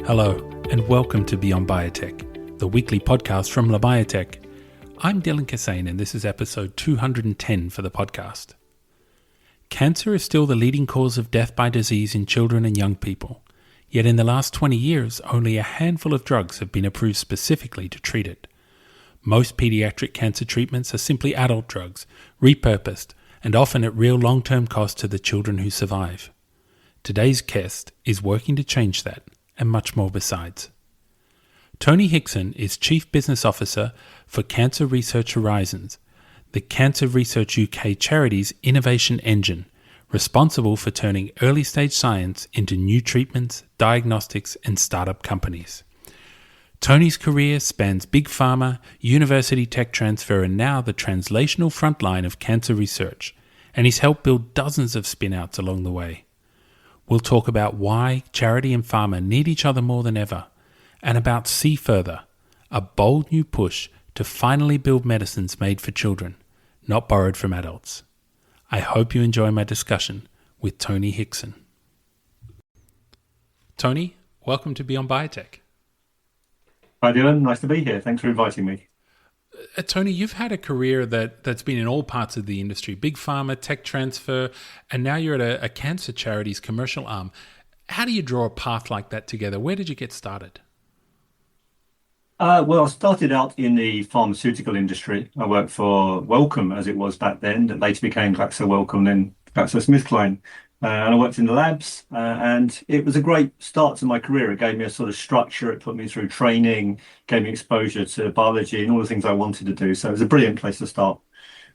Hello, and welcome to Beyond Biotech, the weekly podcast from Labiotech. I'm Dylan Kassane, and this is episode 210 for the podcast. Cancer is still the leading cause of death by disease in children and young people. Yet in the last 20 years, only a handful of drugs have been approved specifically to treat it. Most pediatric cancer treatments are simply adult drugs, repurposed, and often at real long-term cost to the children who survive. Today's guest is working to change that, and much more besides. Tony Hickson is Chief Business Officer for Cancer Research Horizons, the Cancer Research UK charity's innovation engine, responsible for turning early-stage science into new treatments, diagnostics, and startup companies. Tony's career spans big pharma, university tech transfer, and now the translational frontline of cancer research, and he's helped build dozens of spin-outs along the way. We'll talk about why charity and pharma need each other more than ever, and about See Further, a bold new push to finally build medicines made for children, not borrowed from adults. I hope you enjoy my discussion with Tony Hickson. Tony, welcome to Beyond Biotech. Hi Dylan, nice to be here. Thanks for inviting me. Tony, you've had a career that's been in all parts of the industry, big pharma, tech transfer, and now you're at a cancer charity's commercial arm. How do you draw a path like that together? Where did you get started? Well, I started out in the pharmaceutical industry. I worked for Wellcome, as it was back then, that later became Glaxo Wellcome, then GlaxoSmithKline. And I worked in the labs, and it was a great start to my career. It gave me a sort of structure. It put me through training, gave me exposure to biology and all the things I wanted to do. So it was a brilliant place to start,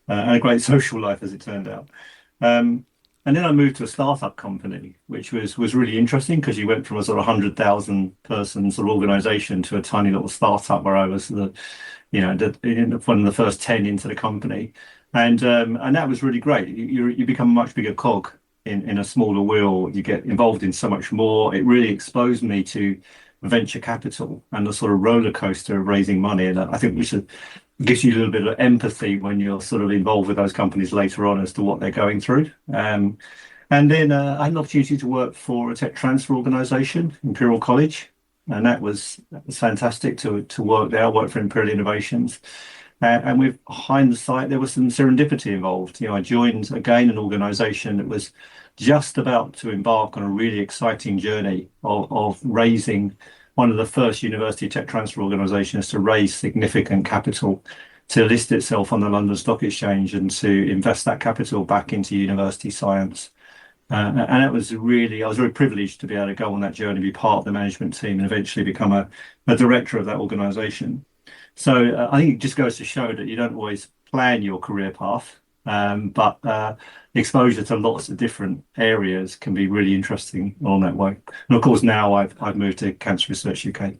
and a great social life, as it turned out. And then I moved to a startup company, which was really interesting because you went from a sort of 100,000 person sort of organization to a tiny little startup where I was one of the first 10 into the company, and that was really great. You become a much bigger cog in a smaller wheel. You get involved in so much more. It really exposed me to venture capital and the sort of roller coaster of raising money. And I think gives you a little bit of empathy when you're sort of involved with those companies later on as to what they're going through. And then I had an opportunity to work for a tech transfer organization, Imperial College. And that was fantastic to work there. I worked for Imperial Innovations. And with hindsight, there was some serendipity involved. I joined again an organization that was just about to embark on a really exciting journey of raising one of the first university tech transfer organizations to raise significant capital to list itself on the London Stock Exchange and to invest that capital back into university science. And I was very privileged to be able to go on that journey, be part of the management team, and eventually become a director of that organization. So I think it just goes to show that you don't always plan your career path, but exposure to lots of different areas can be really interesting along that way. And of course, now I've moved to Cancer Research UK.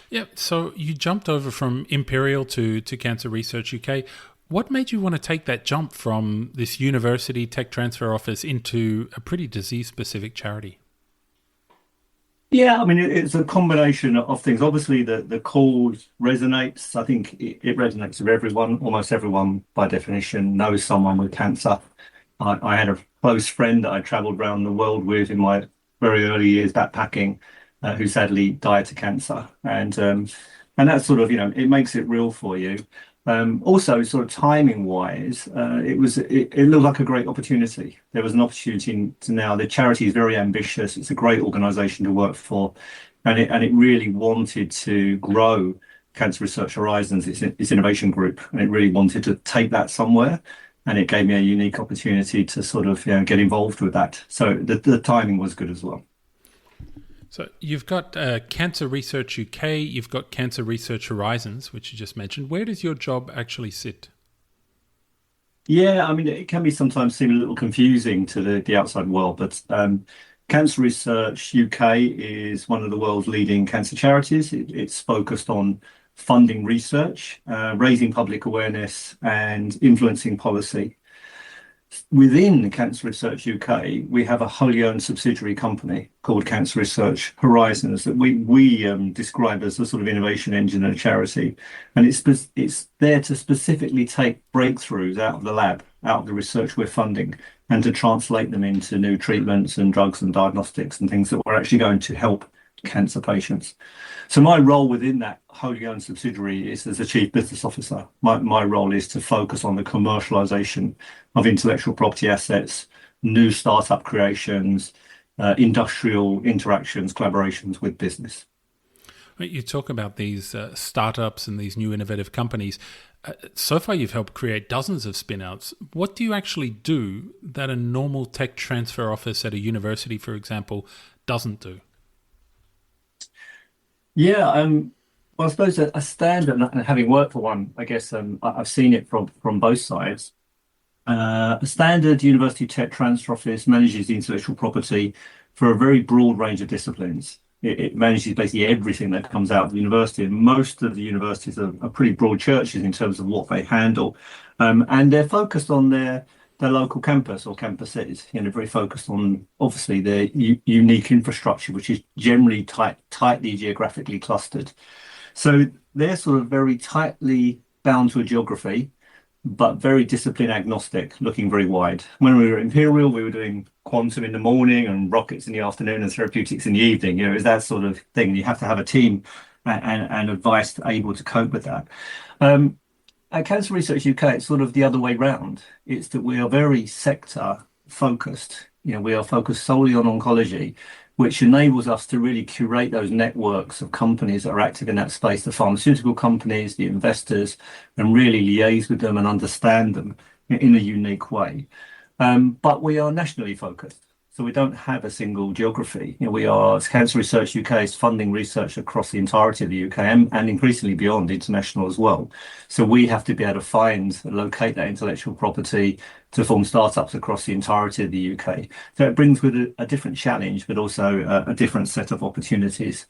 Yeah, so you jumped over from Imperial to Cancer Research UK. What made you want to take that jump from this university tech transfer office into a pretty disease-specific charity? Yeah, I mean, it's a combination of things. Obviously, the cause resonates. I think it resonates with everyone. Almost everyone, by definition, knows someone with cancer. I had a close friend that I traveled around the world with in my very early years backpacking, who sadly died to cancer. And that sort of, it makes it real for you. Also, sort of timing wise, it looked like a great opportunity. There was an opportunity to now. The charity is very ambitious. It's a great organisation to work for, and it really wanted to grow Cancer Research Horizons, its innovation group, and it really wanted to take that somewhere. And it gave me a unique opportunity to sort of get involved with that. So the timing was good as well. So you've got Cancer Research UK, you've got Cancer Research Horizons, which you just mentioned. Where does your job actually sit? Yeah, I mean, it can be sometimes seem a little confusing to the outside world, but Cancer Research UK is one of the world's leading cancer charities. It's focused on funding research, raising public awareness, and influencing policy. Within Cancer Research UK, we have a wholly owned subsidiary company called Cancer Research Horizons that we describe as a sort of innovation engine and a charity. And it's there to specifically take breakthroughs out of the lab, out of the research we're funding, and to translate them into new treatments and drugs and diagnostics and things that we're actually going to help cancer patients. So my role within that wholly owned subsidiary is as a chief business officer. My role is to focus on the commercialization of intellectual property assets, new startup creations, industrial interactions, collaborations with business. You talk about these startups and these new innovative companies. So far, you've helped create dozens of spin-outs. What do you actually do that a normal tech transfer office at a university, for example, doesn't do? Yeah, well, I suppose a standard, and having worked for one, I guess I've seen it from both sides. A standard university tech transfer office manages the intellectual property for a very broad range of disciplines. It manages basically everything that comes out of the university, and most of the universities are pretty broad churches in terms of what they handle, and they're focused on their local campus or campuses. Very focused on obviously their unique infrastructure, which is generally tightly geographically clustered. So they're sort of very tightly bound to a geography, but very discipline agnostic, looking very wide. When we were at Imperial, we were doing quantum in the morning and rockets in the afternoon and therapeutics in the evening. It's that sort of thing. You have to have a team and advice able to cope with that. At Cancer Research UK, it's sort of the other way round. It's that we are very sector focused. We are focused solely on oncology, which enables us to really curate those networks of companies that are active in that space, the pharmaceutical companies, the investors, and really liaise with them and understand them in a unique way. But we are nationally focused. So we don't have a single geography. Cancer Research UK is funding research across the entirety of the UK and increasingly beyond, international as well. So we have to be able to find and locate that intellectual property to form startups across the entirety of the UK. So it brings with a different challenge, but also a different set of opportunities.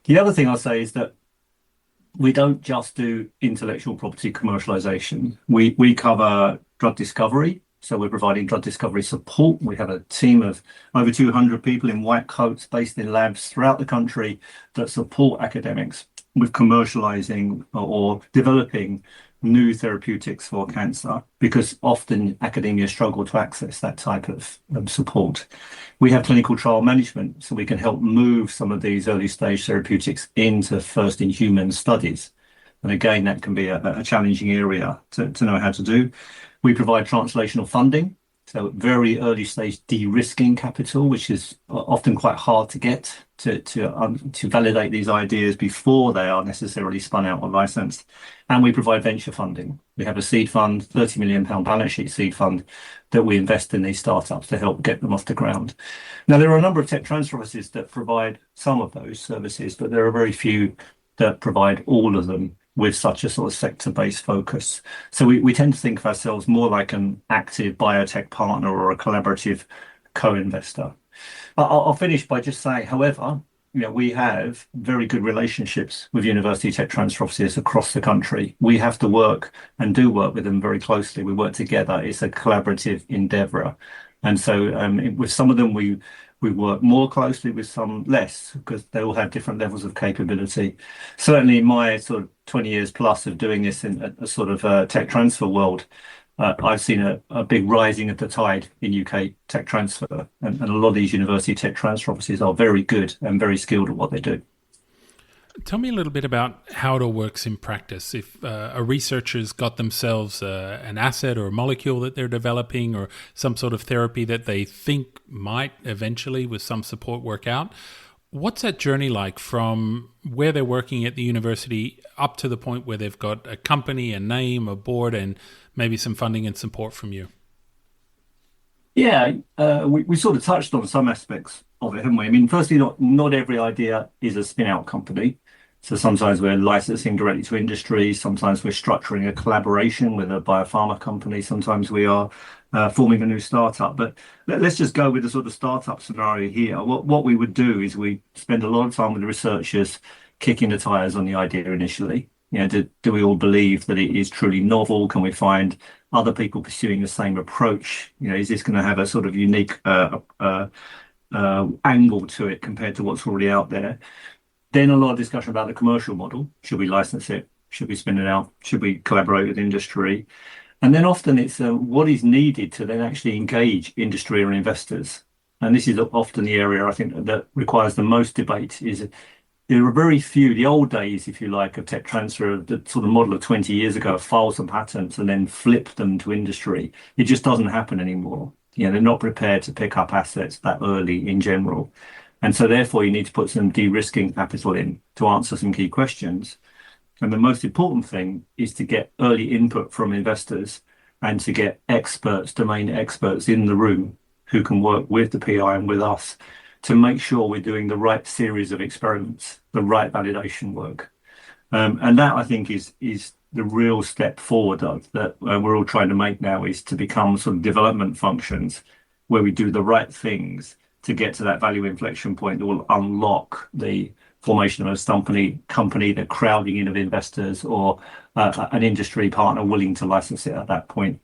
The other thing I'll say is that we don't just do intellectual property commercialization. We cover drug discovery. So we're providing drug discovery support. We have a team of over 200 people in white coats based in labs throughout the country that support academics with commercializing or developing new therapeutics for cancer, because often academia struggle to access that type of support. We have clinical trial management, so we can help move some of these early stage therapeutics into first in human studies. And again, that can be a challenging area to know how to do. We provide translational funding, so very early stage de-risking capital, which is often quite hard to get to validate these ideas before they are necessarily spun out or licensed. And we provide venture funding. We have a seed fund, £30 million balance sheet seed fund, that we invest in these startups to help get them off the ground. Now, there are a number of tech transfer offices that provide some of those services, but there are very few that provide all of them with such a sort of sector-based focus. So we tend to think of ourselves more like an active biotech partner or a collaborative co-investor. I'll finish by just saying, however, we have very good relationships with university tech transfer offices across the country. We have to work and do work with them very closely. We work together. It's a collaborative endeavour. And so with some of them, we work more closely, with some less, because they all have different levels of capability. Certainly in my sort of 20 years plus of doing this in a sort of tech transfer world, I've seen a big rising of the tide in UK tech transfer. And a lot of these university tech transfer offices are very good and very skilled at what they do. Tell me a little bit about how it all works in practice. If a researcher's got themselves an asset or a molecule that they're developing, or some sort of therapy that they think might eventually, with some support, work out, what's that journey like from where they're working at the university up to the point where they've got a company, a name, a board, and maybe some funding and support from you? Yeah, we sort of touched on some aspects of it, haven't we? I mean, firstly, not every idea is a spin-out company. So sometimes we're licensing directly to industry. Sometimes we're structuring a collaboration with a biopharma company. Sometimes we are forming a new startup. But let's just go with the sort of startup scenario here. What we would do is we spend a lot of time with the researchers kicking the tires on the idea initially. Do we all believe that it is truly novel? Can we find other people pursuing the same approach? Is this going to have a sort of unique angle to it compared to what's already out there? Then a lot of discussion about the commercial model. Should we license it? Should we spin it out? Should we collaborate with industry? And then often it's what is needed to then actually engage industry or investors. and this is often the area I think that requires the most debate, is there are very few, the old days, if you like, of tech transfer, the sort of model of 20 years ago, file some patents and then flip them to industry. It just doesn't happen anymore. They're not prepared to pick up assets that early in general. And so therefore you need to put some de-risking capital in to answer some key questions. And the most important thing is to get early input from investors and to get experts, domain experts in the room who can work with the PI and with us to make sure we're doing the right series of experiments, the right validation work. And that, I think, is the real step forward that we're all trying to make now, is to become sort of development functions where we do the right things to get to that value inflection point that will unlock the formation of a company, the crowding in of investors, or an industry partner willing to license it at that point.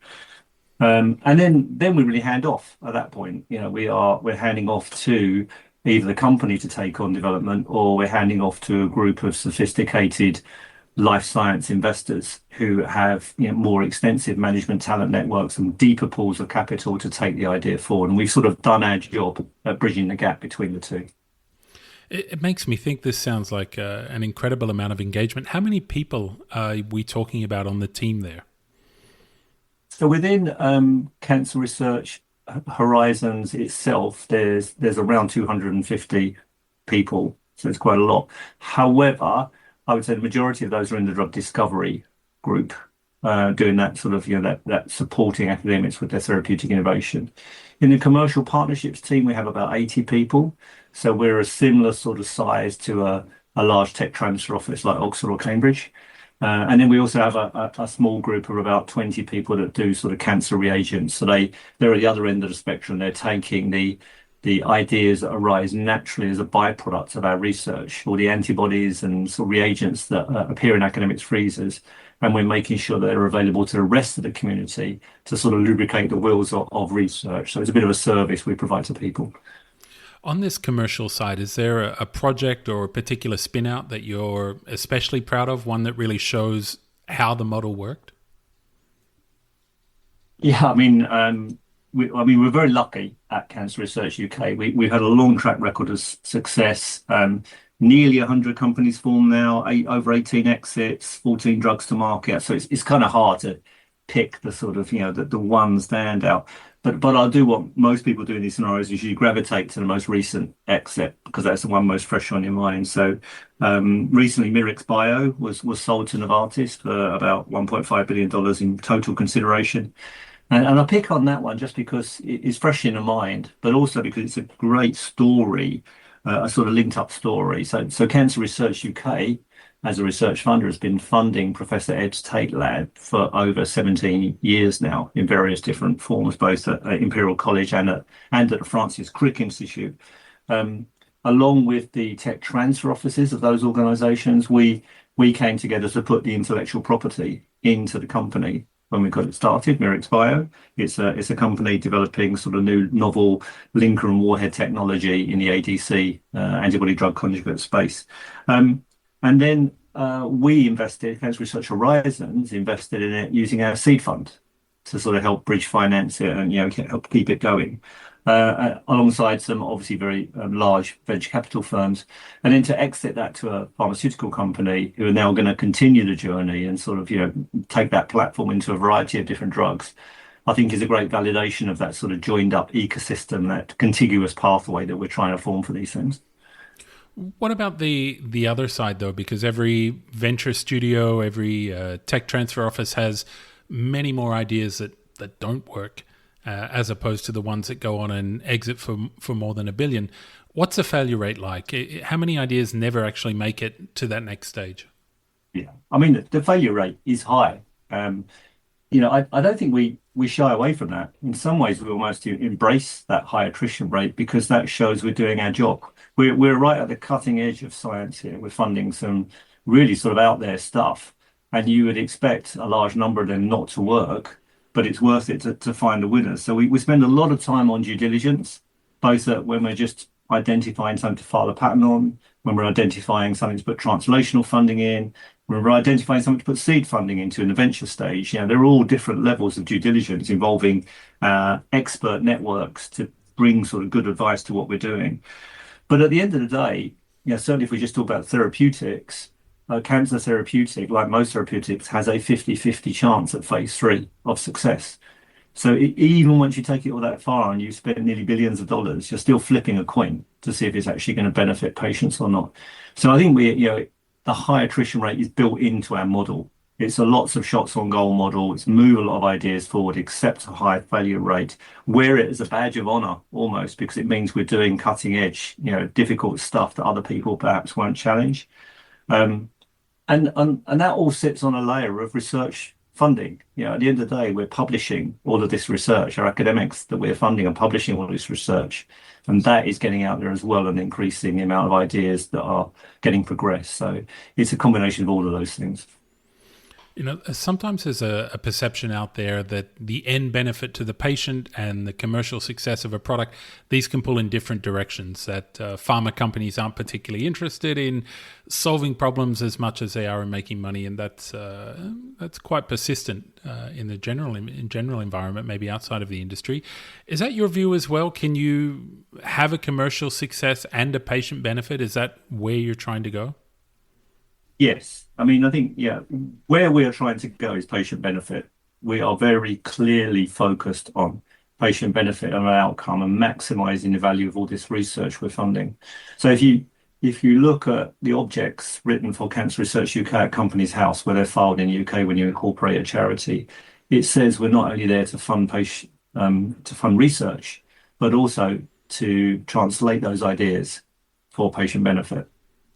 And then we really hand off at that point. We're handing off to either the company to take on development, or we're handing off to a group of sophisticated life science investors who have more extensive management talent networks and deeper pools of capital to take the idea forward. And we've sort of done our job at bridging the gap between the two. It makes me think this sounds like an incredible amount of engagement. How many people are we talking about on the team there? So within Cancer Research Horizons itself, there's around 250 people, so it's quite a lot. However, I would say the majority of those are in the drug discovery group, doing that sort of, that supporting academics with their therapeutic innovation. In the commercial partnerships team, we have about 80 people. So we're a similar sort of size to a large tech transfer office like Oxford or Cambridge. And then we also have a small group of about 20 people that do sort of cancer reagents. So they're at the other end of the spectrum. They're taking the ideas that arise naturally as a byproduct of our research, or the antibodies and sort of reagents that appear in academics' freezers, and we're making sure that they're available to the rest of the community to sort of lubricate the wheels of research. So it's a bit of a service we provide to people. On this commercial side, is there a project or a particular spin out that you're especially proud of, one that really shows how the model worked? Yeah, we're very lucky at Cancer Research UK. We've had a long track record of success. Nearly 100 companies formed now, over 18 exits, 14 drugs to market. So it's kind of hard to pick the sort of, the one standout. But I'll do what most people do in these scenarios, is you gravitate to the most recent exit, because that's the one most fresh on your mind. So recently, Myrix Bio was sold to Novartis for about $1.5 billion in total consideration. And I pick on that one just because it's fresh in the mind, but also because it's a great story, a sort of linked up story. So Cancer Research UK, as a research funder, has been funding Professor Ed's Tate Lab for over 17 years now in various different forms, both at Imperial College and at the Francis Crick Institute. Along with the tech transfer offices of those organisations, we came together to put the intellectual property into the company when we got it started, Myrix Bio. It's a company developing sort of new novel linker and warhead technology in the ADC, antibody drug conjugate space. And then Cancer Research Horizons invested in it using our seed fund to sort of help bridge finance it and help keep it going, alongside some obviously very large venture capital firms, and then to exit that to a pharmaceutical company who are now going to continue the journey and sort of take that platform into a variety of different drugs. I think is a great validation of that sort of joined up ecosystem, that contiguous pathway that we're trying to form for these things. What about the other side, though? Because every venture studio, every tech transfer office has many more ideas that don't work, as opposed to the ones that go on and exit for more than $1 billion. What's the failure rate like? How many ideas never actually make it to that next stage? Yeah, the failure rate is high. I don't think we shy away from that. In some ways, we almost embrace that high attrition rate, because that shows we're doing our job. We're right at the cutting edge of science here. We're funding some really sort of out there stuff, and you would expect a large number of them not to work, but it's worth it to find the winners. So we spend a lot of time on due diligence, both when we're just identifying something to file a patent on, when we're identifying something to put translational funding in, when we're identifying something to put seed funding into in the venture stage. They're all different levels of due diligence involving expert networks to bring sort of good advice to what we're doing. But at the end of the day, certainly if we just talk about therapeutics, cancer therapeutic, like most therapeutics, has a 50-50 chance at phase 3 of success. So even once you take it all that far and you spend nearly billions of dollars, you're still flipping a coin to see if it's actually going to benefit patients or not. So I think the high attrition rate is built into our model. It's a lots of shots on goal model. It's move a lot of ideas forward, accept a high failure rate, wear it as a badge of honor almost, because it means we're doing cutting edge, difficult stuff that other people perhaps won't challenge. And that all sits on a layer of research funding. At the end of the day, we're publishing all of this research. Our academics that we're funding are publishing all this research, and that is getting out there as well and increasing the amount of ideas that are getting progressed. So it's a combination of all of those things. Sometimes there's a perception out there that the end benefit to the patient and the commercial success of a product, these can pull in different directions, that pharma companies aren't particularly interested in solving problems as much as they are in making money. And that's quite persistent in the general environment, maybe outside of the industry. Is that your view as well? Can you have a commercial success and a patient benefit? Is that where you're trying to go? Yes. I mean, I think, where we are trying to go is patient benefit. We are very clearly focused on patient benefit and outcome and maximizing the value of all this research we're funding. So if you look at the objects written for Cancer Research UK at Companies House, where they're filed in the UK when you incorporate a charity, it says we're not only there to fund research, but also to translate those ideas for patient benefit.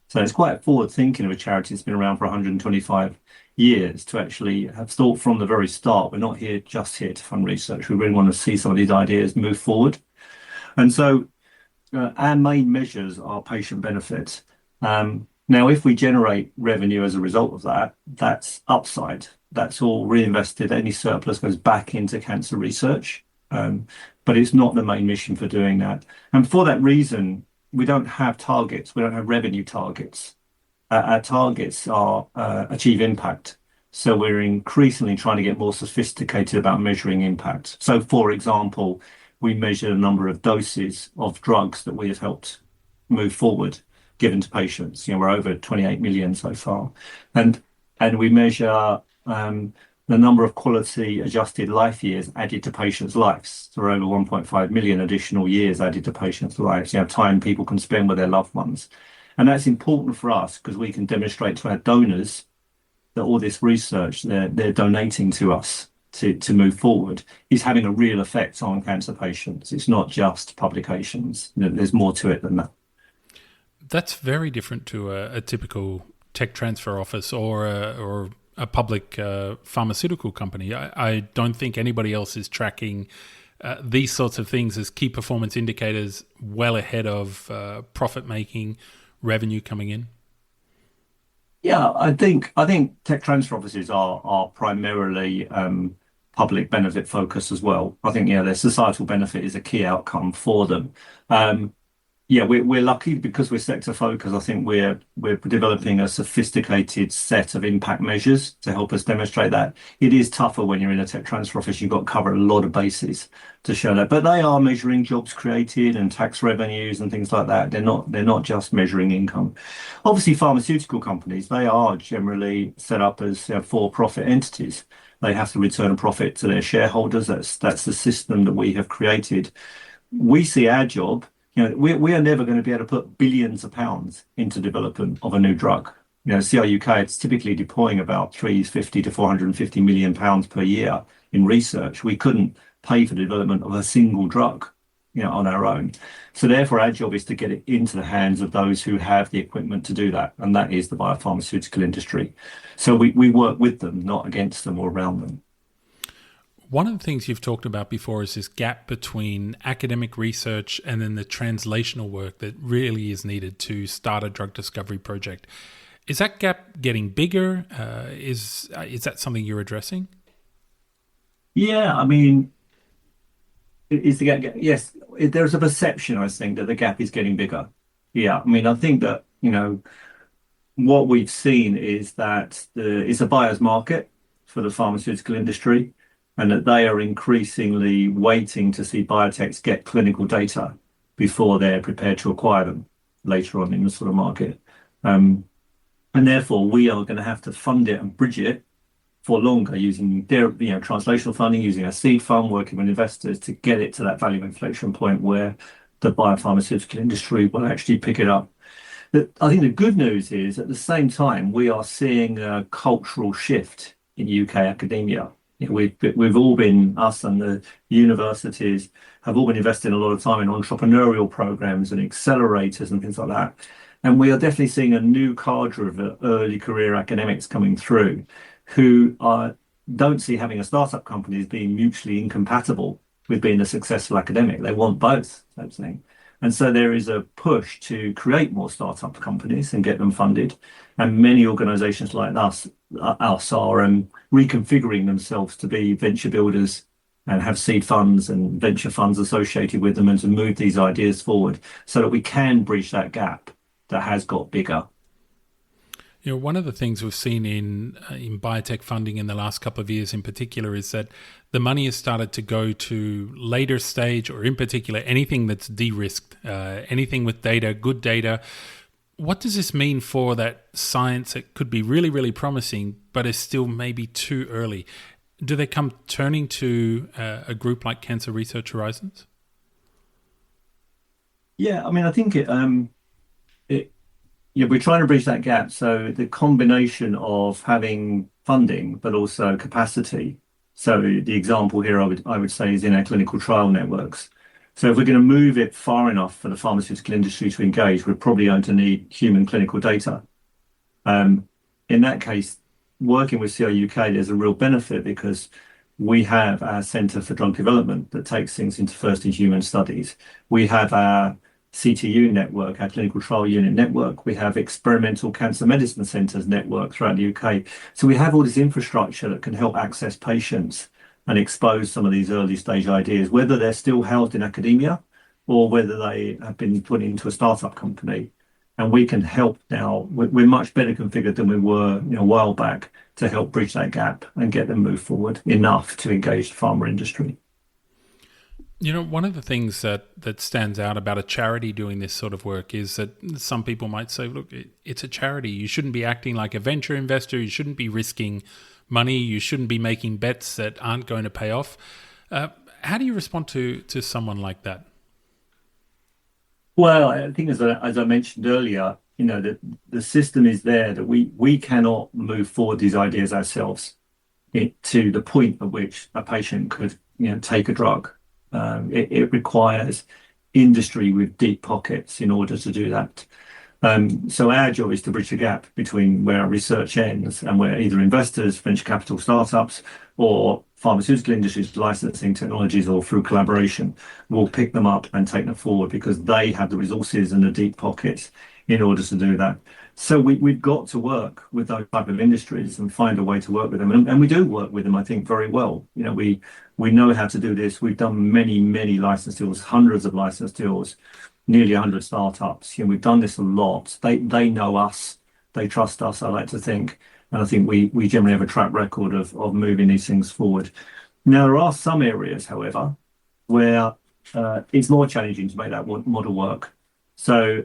So it's quite forward thinking of a charity that's been around for 125 years to actually have thought from the very start, we're not just here to fund research. We really want to see some of these ideas move forward. And so our main measures are patient benefit. Now, if we generate revenue as a result of that, that's upside. That's all reinvested. Any surplus goes back into cancer research. But it's not the main mission for doing that. And for that reason, we don't have targets. We don't have revenue targets. Our targets are achieve impact. So we're increasingly trying to get more sophisticated about measuring impact. So, for example, we measure the number of doses of drugs that we have helped move forward, given to patients. We're over 28 million so far. And we measure the number of quality adjusted life years added to patients' lives. So over 1.5 million additional years added to patients' lives, time people can spend with their loved ones. And that's important for us because we can demonstrate to our donors that all this research they're donating to us to move forward is having a real effect on cancer patients. It's not just publications. There's more to it than that. That's very different to a typical tech transfer office or a public pharmaceutical company. I don't think anybody else is tracking these sorts of things as key performance indicators well ahead of profit making, revenue coming in. Yeah, I think tech transfer offices are primarily public benefit focused as well. I think their societal benefit is a key outcome for them. We're lucky because we're sector focused. I think we're developing a sophisticated set of impact measures to help us demonstrate that. It is tougher when you're in a tech transfer office. You've got to cover a lot of bases to show that. But they are measuring jobs created and tax revenues and things like that. They're not just measuring income. Obviously, pharmaceutical companies, they are generally set up as for-profit entities. They have to return a profit to their shareholders. That's the system that we have created. We see our job. We are never going to be able to put billions of pounds into development of a new drug. CRUK, it's typically deploying about 350 to 450 million pounds per year in research. We couldn't pay for the development of a single drug, on our own. So therefore, our job is to get it into the hands of those who have the equipment to do that, and that is the biopharmaceutical industry. So we work with them, not against them or around them. One of the things you've talked about before is this gap between academic research and then the translational work that really is needed to start a drug discovery project. Is that gap getting bigger? Is that something you're addressing? Yeah, I mean, is the gap? Yes, there's a perception, I think, that the gap is getting bigger. Yeah, I mean, I think that what we've seen is that it's a buyer's market for the pharmaceutical industry. and that they are increasingly waiting to see biotechs get clinical data before they're prepared to acquire them later on in the sort of market. And therefore, we are going to have to fund it and bridge it for longer using translational funding, using a seed fund, working with investors to get it to that value inflection point where the biopharmaceutical industry will actually pick it up. I think the good news is at the same time, we are seeing a cultural shift in UK academia. We've all been, us and the universities have all been investing a lot of time in entrepreneurial programs and accelerators and things like that. And we are definitely seeing a new cadre of early career academics coming through who don't see having a startup company as being mutually incompatible with being a successful academic. They want both, type of thing. And so there is a push to create more startup companies and get them funded. And many organizations like us are reconfiguring themselves to be venture builders and have seed funds and venture funds associated with them and to move these ideas forward so that we can bridge that gap that has got bigger. One of the things we've seen in biotech funding in the last couple of years in particular is that the money has started to go to later stage, or in particular, anything that's de-risked, anything with data, good data. What does this mean for that science that could be really, really promising, but is still maybe too early? Do they come turning to a group like Cancer Research Horizons? Yeah, I mean, I think we're trying to bridge that gap. So the combination of having funding, but also capacity. So the example here I would say is in our clinical trial networks. So if we're going to move it far enough for the pharmaceutical industry to engage, we're probably going to need human clinical data. In that case, working with CRUK, there's a real benefit because we have our Centre for Drug Development that takes things into first in human studies. We have our CTU network, our clinical trial unit network. We have experimental cancer medicine centres network throughout the UK. So we have all this infrastructure that can help access patients and expose some of these early stage ideas, whether they're still housed in academia or whether they have been put into a startup company. And we can help now. We're much better configured than we were a while back to help bridge that gap and get them moved forward enough to engage the pharma industry. One of the things that stands out about a charity doing this sort of work is that some people might say, look, it's a charity. You shouldn't be acting like a venture investor. You shouldn't be risking money. You shouldn't be making bets that aren't going to pay off. How do you respond to someone like that? Well, I think as I mentioned earlier, the system is there that we cannot move forward these ideas ourselves to the point at which a patient could take a drug. It requires industry with deep pockets in order to do that. So our job is to bridge the gap between where our research ends and where either investors, venture capital startups, or pharmaceutical industries licensing technologies or through collaboration will pick them up and take them forward because they have the resources and the deep pockets in order to do that. So we've got to work with those type of industries and find a way to work with them. And we do work with them, I think, very well. We know how to do this. We've done many, many license deals, hundreds of license deals, nearly 100 startups. We've done this a lot. They know us. They trust us, I like to think. And I think we generally have a track record of moving these things forward. Now, there are some areas, however, where it's more challenging to make that model work. So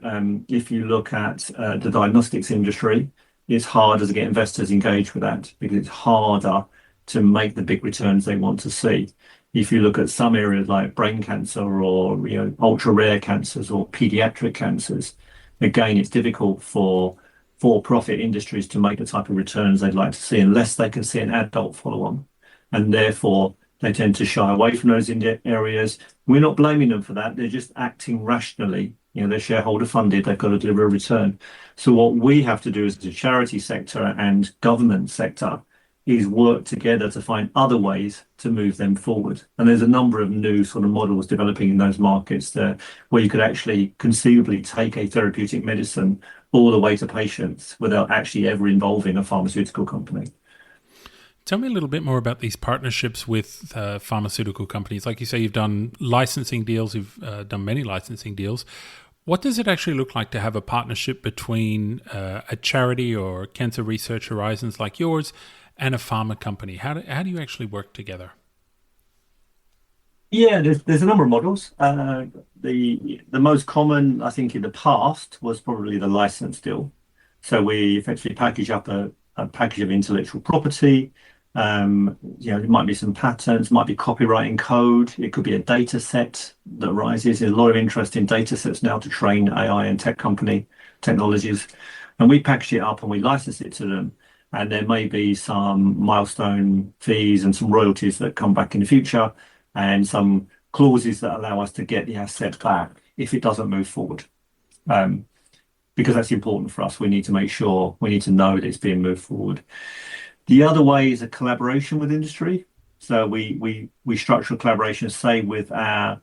if you look at the diagnostics industry, it's harder to get investors engaged with that because it's harder to make the big returns they want to see. If you look at some areas like brain cancer or ultra rare cancers or paediatric cancers, again, it's difficult for-profit industries to make the type of returns they'd like to see unless they can see an adult follow-on. And therefore, they tend to shy away from those areas. We're not blaming them for that. They're just acting rationally. They're shareholder funded. They've got to deliver a return. So what we have to do as a charity sector and government sector is work together to find other ways to move them forward. And there's a number of new sort of models developing in those markets there where you could actually conceivably take a therapeutic medicine all the way to patients without actually ever involving a pharmaceutical company. Tell me a little bit more about these partnerships with pharmaceutical companies. Like you say, you've done licensing deals, you've done many licensing deals. What does it actually look like to have a partnership between a charity or Cancer Research Horizons like yours and a pharma company? How do you actually work together? Yeah, there's a number of models. The most common, I think, in the past was probably the license deal. So we effectively package up a package of intellectual property. There might be some patents, might be copyright code. It could be a data set that arises. There's a lot of interest in data sets now to train AI and tech company technologies. And we package it up and we license it to them. And there may be some milestone fees and some royalties that come back in the future and some clauses that allow us to get the asset back if it doesn't move forward. Um, because that's important for us. We need to make sure, we need to know that it's being moved forward. The other way is a collaboration with industry. So we structure a collaboration, say, with our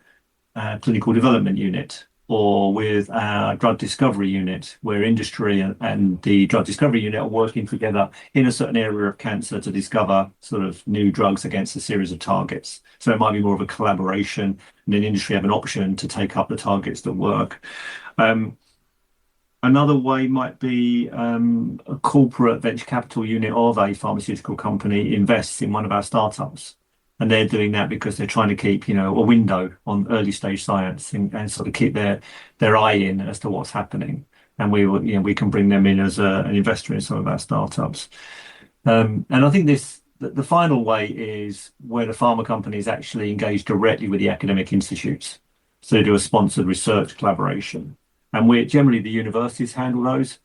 clinical development unit or with our drug discovery unit, where industry and the drug discovery unit are working together in a certain area of cancer to discover sort of new drugs against a series of targets. So it might be more of a collaboration, and then industry have an option to take up the targets that work. Um, Another way might be a corporate venture capital unit of a pharmaceutical company invests in one of our startups. And they're doing that because they're trying to keep, a window on early stage science and sort of keep their eye in as to what's happening. And we can bring them in as an investor in some of our startups. And I think the final way is where the pharma companies actually engage directly with the academic institutes. So they do a sponsored research collaboration. And we're generally the universities handle those,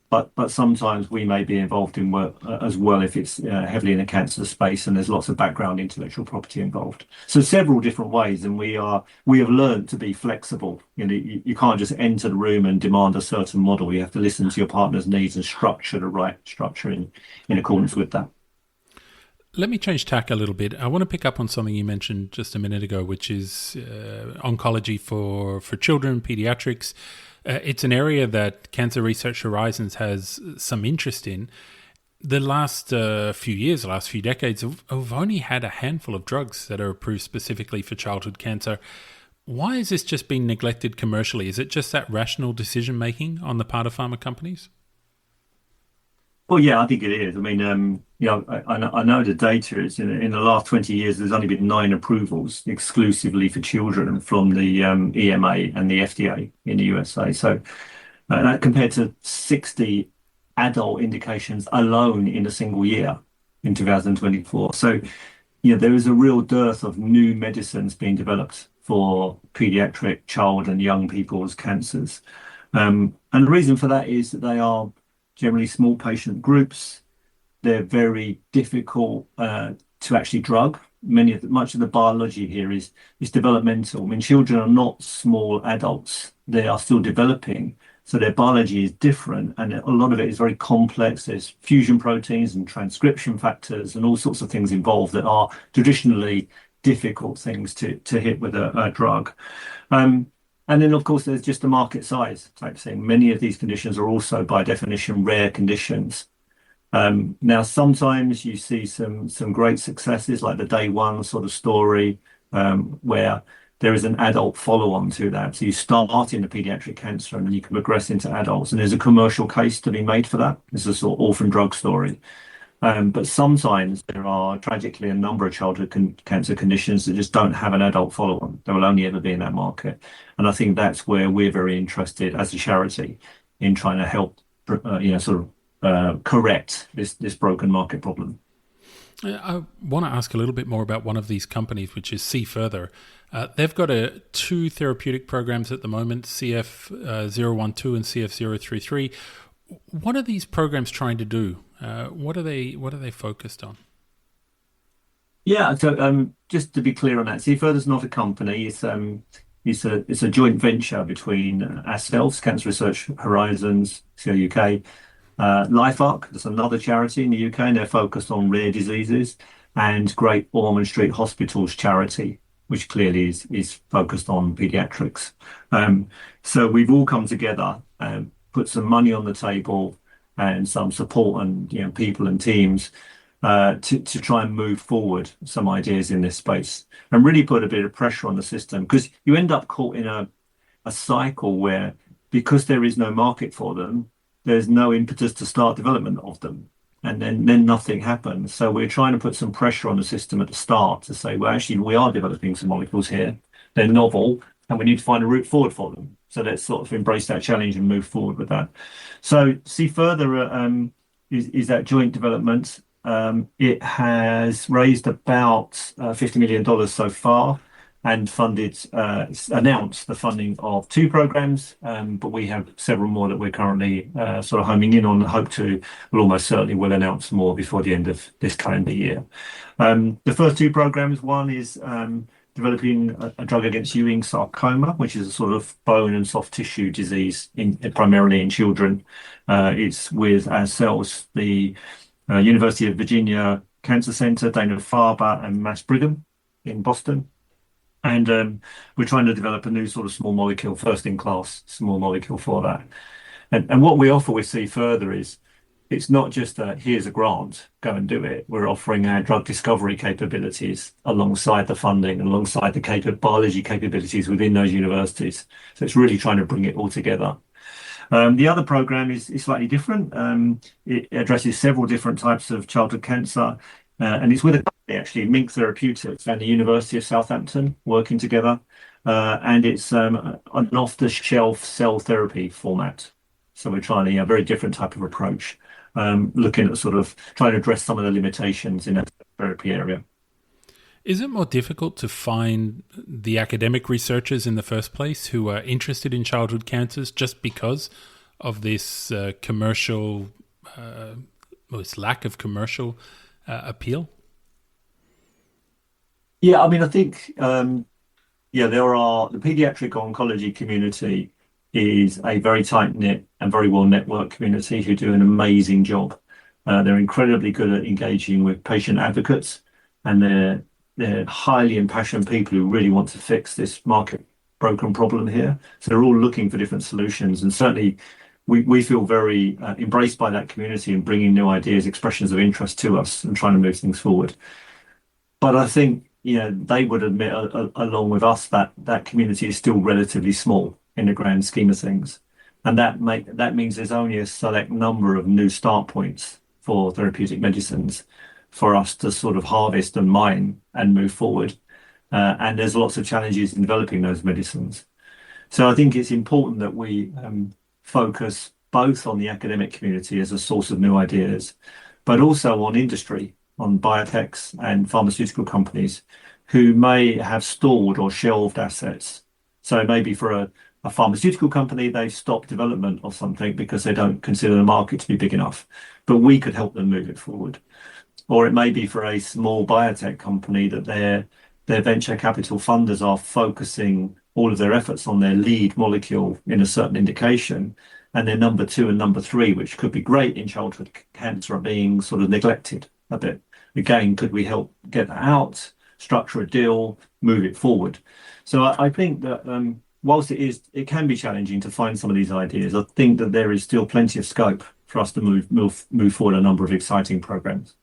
but sometimes we may be involved in work as well if it's heavily in the cancer space and there's lots of background intellectual property involved. So several different ways, and we have learned to be flexible. You can't just enter the room and demand a certain model. You have to listen to your partner's needs and structure the right structure in accordance with that. Let me change tack a little bit. I want to pick up on something you mentioned just a minute ago, which is oncology for children, pediatrics. It's an area that Cancer Research Horizons has some interest in. The last few years, the last few decades, have only had a handful of drugs that are approved specifically for childhood cancer. Why is this just being neglected commercially? Is it just that rational decision making on the part of pharma companies? Well, yeah, I think it is. I mean, I know the data is in the last 20 years, there's only been 9 approvals exclusively for children from the EMA and the FDA in the USA. So that compared to 60 adult indications alone in a single year in 2024. So, there is a real dearth of new medicines being developed for pediatric, child, and young people's cancers. And the reason for that is that they are generally small patient groups. They're very difficult to actually drug. Much of the biology here is developmental. I mean, children are not small adults. They are still developing. So their biology is different. And a lot of it is very complex. There's fusion proteins and transcription factors and all sorts of things involved that are traditionally difficult things to hit with a drug. And then, of course, there's just the market size type thing. Many of these conditions are also, by definition, rare conditions. Now, sometimes you see some great successes, like the day one sort of story, where there is an adult follow-on to that. So you start in the pediatric cancer and then you can progress into adults. And there's a commercial case to be made for that. It's a sort of orphan drug story. But sometimes there are tragically a number of childhood cancer conditions that just don't have an adult follow-on. There will only ever be in that market. And I think that's where we're very interested as a charity in trying to help, correct this broken market problem. I want to ask a little bit more about one of these companies, which is See Further. They've got 2 therapeutic programs at the moment, CF012 and CF033. What are these programs trying to do? What are they focused on? Yeah, so just to be clear on that, See Further's not a company. It's a joint venture between ourselves, Cancer Research Horizons, UK, LifeArc, that's another charity in the UK, and they're focused on rare diseases, and Great Ormond Street Hospital's charity, which clearly is focused on pediatrics. So we've all come together and put some money on the table and some support and people and teams to try and move forward some ideas in this space and really put a bit of pressure on the system, because you end up caught in a cycle where, because there is no market for them, there's no impetus to start development of them. and then nothing happens. So we're trying to put some pressure on the system at the start to say, well, actually, we are developing some molecules here. They're novel, and we need to find a route forward for them. So let's sort of embrace that challenge and move forward with that. So see further is that joint development. It has raised about $50 million so far and announced the funding of two programs, but we have several more that we're currently sort of homing in on. We'll almost certainly will announce more before the end of this calendar year. The first two programs, one is developing a drug against Ewing sarcoma, which is a sort of bone and soft tissue disease primarily in children. It's with ourselves, the University of Virginia Cancer Center, Dana-Farber, and Mass Brigham in Boston. And we're trying to develop a new sort of small molecule, first-in-class small molecule for that. And what we offer with See Further is it's not just here's a grant, go and do it. We're offering our drug discovery capabilities alongside the funding, alongside the biology capabilities within those universities. So it's really trying to bring it all together. The other program is slightly different. It addresses several different types of childhood cancer, and it's with a company, actually, Myrix Therapeutics and the University of Southampton working together. And it's an off-the-shelf cell therapy format. So we're trying a very different type of approach, looking at sort of trying to address some of the limitations in that therapy area. Is it more difficult to find the academic researchers in the first place who are interested in childhood cancers just because of this commercial, this lack of commercial appeal? Yeah, I mean, I think, the paediatric oncology community is a very tight-knit and very well-networked community who do an amazing job. They're incredibly good at engaging with patient advocates, and they're highly impassioned people who really want to fix this market broken problem here. So they're all looking for different solutions. And certainly we feel very embraced by that community and bringing new ideas, expressions of interest to us and trying to move things forward. But I think, they would admit along with us that community is still relatively small in the grand scheme of things. And that means there's only a select number of new start points for therapeutic medicines for us to sort of harvest and mine and move forward. And there's lots of challenges in developing those medicines. So I think it's important that we focus both on the academic community as a source of new ideas, but also on industry, on biotechs and pharmaceutical companies who may have stalled or shelved assets. So maybe for a pharmaceutical company, they've stopped development of something because they don't consider the market to be big enough, but we could help them move it forward. Or it may be for a small biotech company that their venture capital funders are focusing all of their efforts on their lead molecule in a certain indication, and their number 2 and number 3, which could be great in childhood cancer, are being sort of neglected a bit. Again, could we help get that out, structure a deal, move it forward? So I think that whilst it can be challenging to find some of these ideas, I think that there is still plenty of scope for us to move forward a number of exciting programs.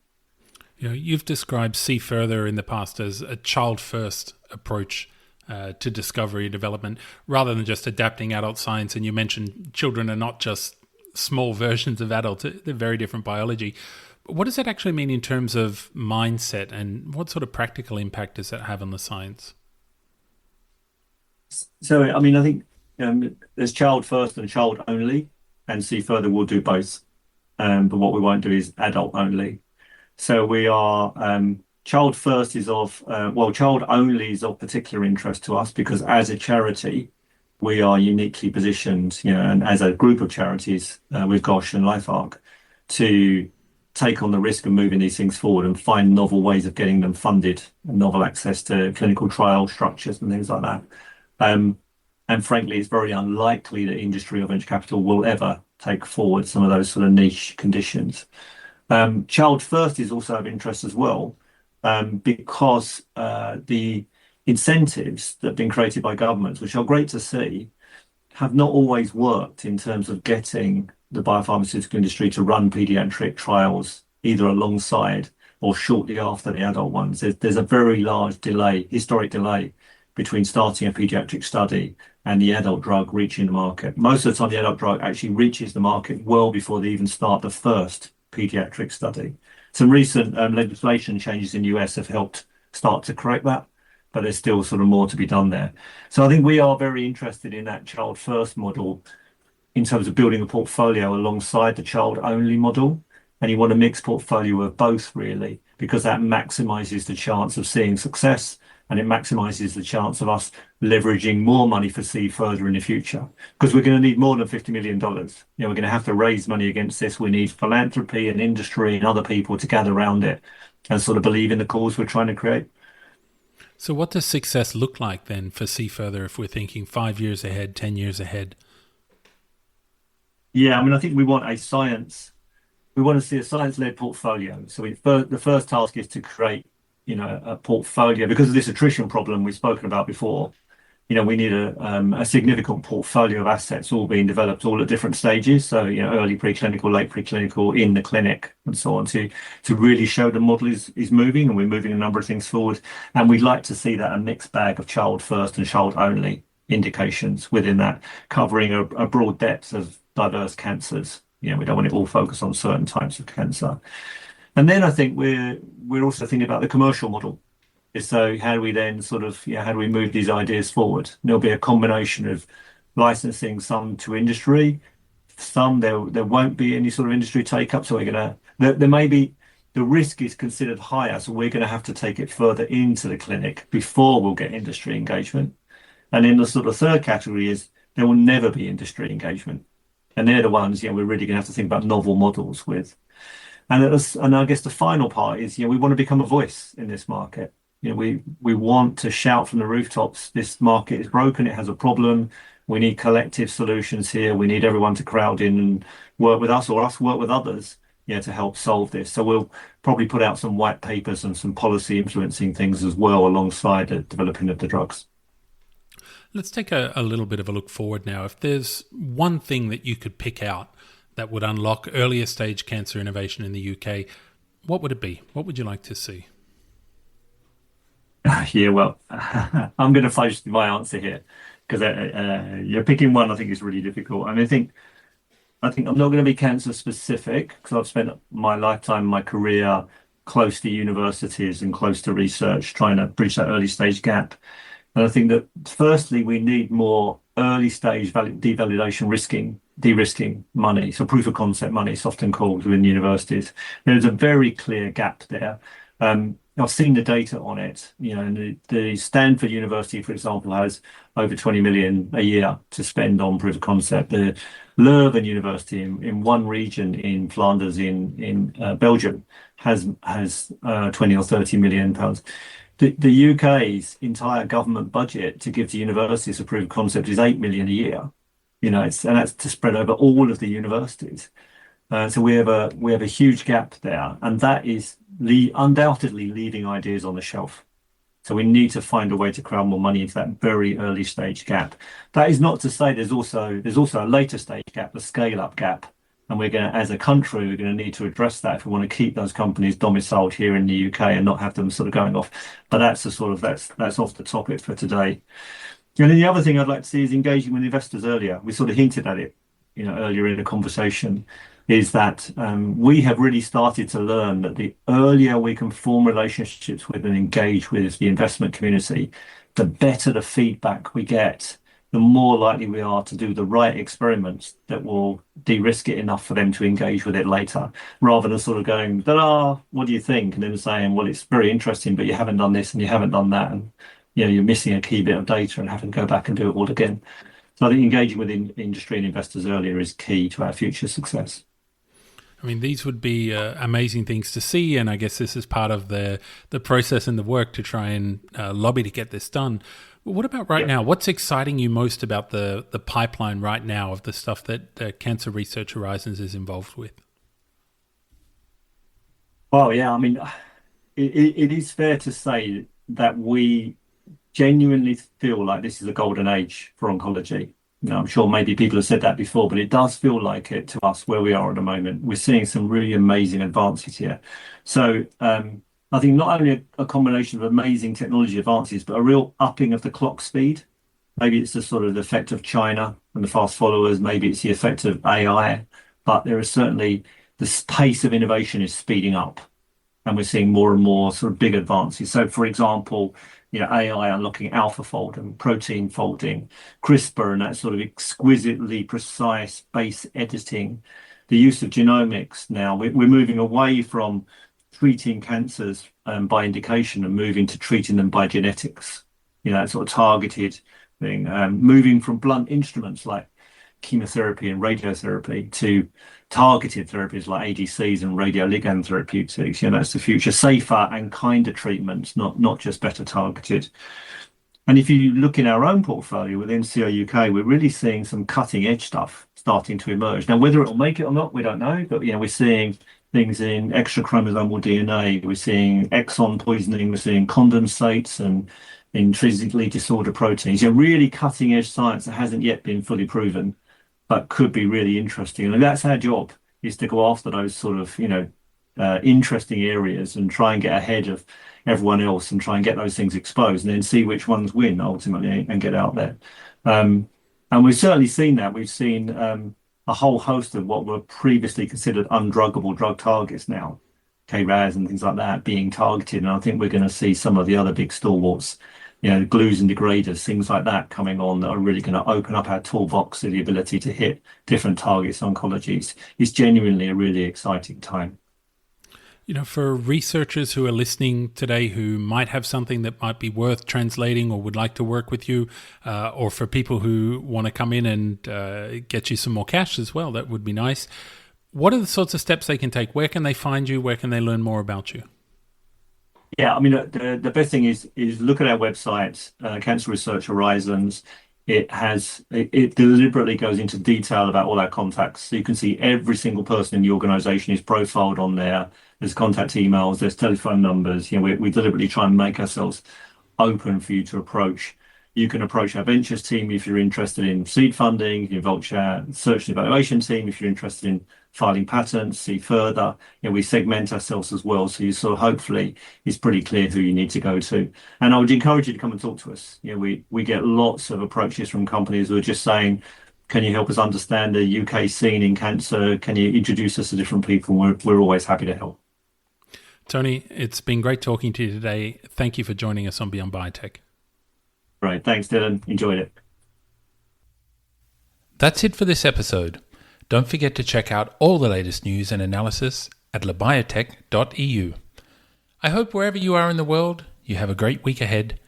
You've described See Further in the past as a child-first approach to discovery and development, rather than just adapting adult science. And you mentioned children are not just small versions of adults; they're very different biology. What does that actually mean in terms of mindset, and what sort of practical impact does that have on the science? So, I mean, I think there's child first and child only, and See Further will do both. But what we won't do is adult only. So we are child first is child only is of particular interest to us because as a charity, we are uniquely positioned, and as a group of charities with GOSH and LifeArc to take on the risk of moving these things forward and find novel ways of getting them funded and novel access to clinical trial structures and things like that. And frankly, it's very unlikely that industry or venture capital will ever take forward some of those sort of niche conditions. Child first is also of interest as well, because the incentives that have been created by governments, which are great to see, have not always worked in terms of getting the biopharmaceutical industry to run pediatric trials either alongside or shortly after the adult ones. There's a very large historic delay between starting a pediatric study and the adult drug reaching the market. Most of the time, the adult drug actually reaches the market well before they even start the first paediatric study. Some recent legislation changes in the US have helped start to correct that, but there's still sort of more to be done there. So I think we are very interested in that child first model in terms of building a portfolio alongside the child only model. And you want a mixed portfolio of both, really, because that maximizes the chance of seeing success, and it maximizes the chance of us leveraging more money for seed further in the future, because we're going to need more than $50 million. We're going to have to raise money against this. We need philanthropy and industry and other people to gather around it and sort of believe in the cause we're trying to create. So what does success look like then for See Further if we're thinking 5 years ahead, 10 years ahead? Yeah, I mean, I think we want to see a science-led portfolio. So the first task is to create, a portfolio because of this attrition problem we've spoken about before. We need a significant portfolio of assets all being developed, all at different stages. So, early preclinical, late preclinical, in the clinic, and so on, to really show the model is moving, and we're moving a number of things forward. And we'd like to see that a mixed bag of child first and child only indications within that, covering a broad depth of diverse cancers. We don't want it all focused on certain types of cancer. And then I think we're also thinking about the commercial model. So how do we then how do we move these ideas forward? There'll be a combination of licensing some to industry, some there won't be any sort of industry take up. So there may be, the risk is considered higher. So we're going to have to take it further into the clinic before we'll get industry engagement. And then the sort of third category is there will never be industry engagement. And they're the ones, we're really going to have to think about novel models with. And I guess the final part is, we want to become a voice in this market. We want to shout from the rooftops, this market is broken, it has a problem. We need collective solutions here. We need everyone to crowd in and work with us, or us work with others, to help solve this. So we'll probably put out some white papers and some policy influencing things as well alongside the developing of the drugs. Let's take a little bit of a look forward now. If there's one thing that you could pick out that would unlock earlier stage cancer innovation in the UK, what would it be? What would you like to see? Yeah, well, I'm going to fudge my answer here because you're picking one. I think is really difficult. I think I'm not going to be cancer specific because I've spent my lifetime, my career close to universities and close to research, trying to bridge that early stage gap. And I think that firstly, we need more early stage devalidation de-risking money. So proof of concept money, it's often called within universities. There's a very clear gap there. I've seen the data on it. And the Stanford University, for example, has over 20 million a year to spend on proof of concept. The Leuven University in one region in Flanders in Belgium has 20 or 30 million pounds. The UK's entire government budget to give to universities a proof of concept is 8 million a year. And that's to spread over all of the universities. So we have a huge gap there, and that is undoubtedly leaving ideas on the shelf. So we need to find a way to crowd more money into that very early stage gap. That is not to say there's also a later stage gap, a scale up gap. And as a country, we're going to need to address that if we want to keep those companies domiciled here in the UK and not have them sort of going off. But that's off the topic for today. And then the other thing I'd like to see is engaging with investors earlier. We sort of hinted at it, earlier in the conversation, is that we have really started to learn that the earlier we can form relationships with and engage with the investment community, the better the feedback we get, the more likely we are to do the right experiments that will de-risk it enough for them to engage with it later, rather than sort of going, ta-da, what do you think? And then saying, well, it's very interesting, but you haven't done this and you haven't done that. And, you're missing a key bit of data and having to go back and do it all again. So I think engaging with industry and investors earlier is key to our future success. I mean, these would be amazing things to see, and I guess this is part of the process and the work to try and lobby to get this done. What about right now? What's exciting you most about the pipeline right now of the stuff that Cancer Research Horizons is involved with? Well, yeah, I mean, it is fair to say that we genuinely feel like this is a golden age for oncology. I'm sure maybe people have said that before, but it does feel like it to us where we are at the moment. We're seeing some really amazing advances here. So I think not only a combination of amazing technology advances, but a real upping of the clock speed. Maybe it's the sort of effect of China and the fast followers. Maybe it's the effect of AI. But there is certainly the pace of innovation is speeding up, and we're seeing more and more sort of big advances. So, for example, AI unlocking alpha folding, protein folding, CRISPR, and that sort of exquisitely precise base editing, the use of genomics. Now we're moving away from treating cancers by indication and moving to treating them by genetics. That sort of targeted thing, moving from blunt instruments like chemotherapy and radiotherapy to targeted therapies like ADCs and radioligand therapeutics. That's the future. Safer and kinder treatments, not just better targeted. And if you look in our own portfolio within CR UK, we're really seeing some cutting edge stuff starting to emerge. Now, whether it'll make it or not, we don't know. But we're seeing things in extra chromosomal DNA. We're seeing exon poisoning. We're seeing condensates and intrinsically disordered proteins. Really cutting edge science that hasn't yet been fully proven, but could be really interesting. And that's our job, is to go after those sort of, interesting areas and try and get ahead of everyone else and try and get those things exposed and then see which ones win ultimately and get out there. And we've certainly seen that. We've seen a whole host of what were previously considered undruggable drug targets now, KRAS and things like that, being targeted. And I think we're going to see some of the other big stalwarts, glues and degraders, things like that coming on that are really going to open up our toolbox to the ability to hit different targets in oncology. It's genuinely a really exciting time. For researchers who are listening today who might have something that might be worth translating or would like to work with you, or for people who want to come in and get you some more cash as well, that would be nice. What are the sorts of steps they can take? Where can they find you? Where can they learn more about you? Yeah, I mean, the best thing is look at our website, Cancer Research Horizons. It deliberately goes into detail about all our contacts. So you can see every single person in the organization is profiled on there. There's contact emails, there's telephone numbers. We deliberately try and make ourselves open for you to approach. You can approach our ventures team if you're interested in seed funding. You can approach our search and evaluation team if you're interested in filing patents, see further. We segment ourselves as well. So you sort of hopefully it's pretty clear who you need to go to. And I would encourage you to come and talk to us. We get lots of approaches from companies who are just saying, can you help us understand the UK scene in cancer? Can you introduce us to different people? We're always happy to help. Tony, it's been great talking to you today. Thank you for joining us on Beyond Biotech. Right. Thanks, Dylan. Enjoyed it. That's it for this episode. Don't forget to check out all the latest news and analysis at Labiotech.eu. I hope wherever you are in the world, you have a great week ahead.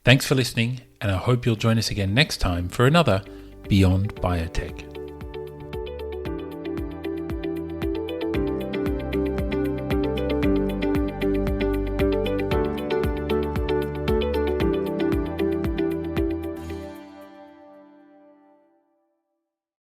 Thanks for listening, and I hope you'll join us again next time for another Beyond Biotech.